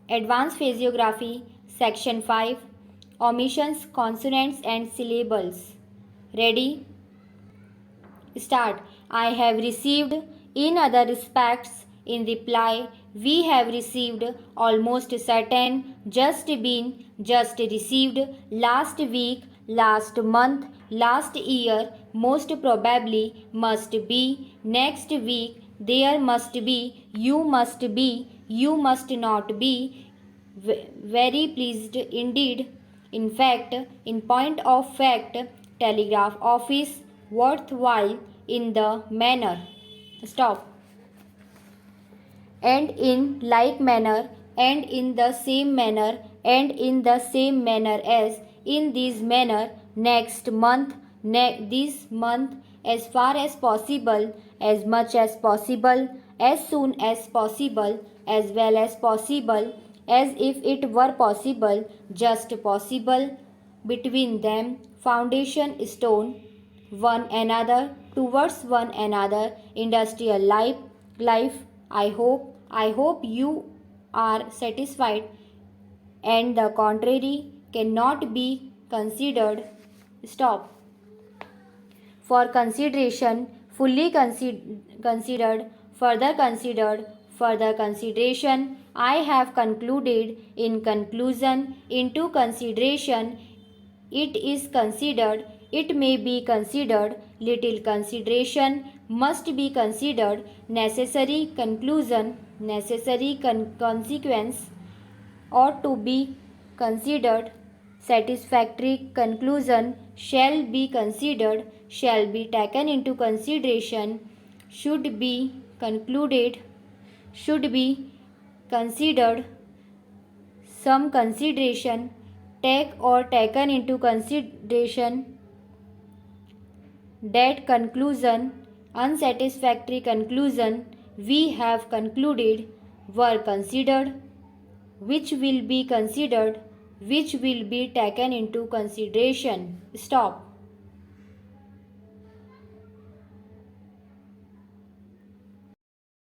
Advanced Physiography, Section 5, Omissions, Consonants and Syllables. Ready? Start. I have received. In other respects, in reply, we have received, almost certain, just been, just received, last week, last month, last year, most probably, must be, next week, there must be, you must not be, very pleased indeed. In fact, in point of fact, telegraph office, worthwhile, in the manner. Stop. And in like manner, and in the same manner, and in the same manner as, in this manner, next month, this month, as far as possible, as much as possible, as soon as possible, as well as possible, as if it were possible, just possible, between them, foundation stone, one another, towards one another, industrial life. I hope you are satisfied, and the contrary cannot be considered. Stop. For consideration, fully considered, further consideration, I have concluded, in conclusion, into consideration, it is considered, it may be considered, little consideration, must be considered, necessary conclusion, necessary consequence, ought to be considered, satisfactory conclusion, shall be considered, shall be taken into consideration, should be concluded, should be considered, some consideration, take or taken into consideration, that conclusion, unsatisfactory conclusion, we have concluded, were considered, which will be considered, which will be taken into consideration. Stop.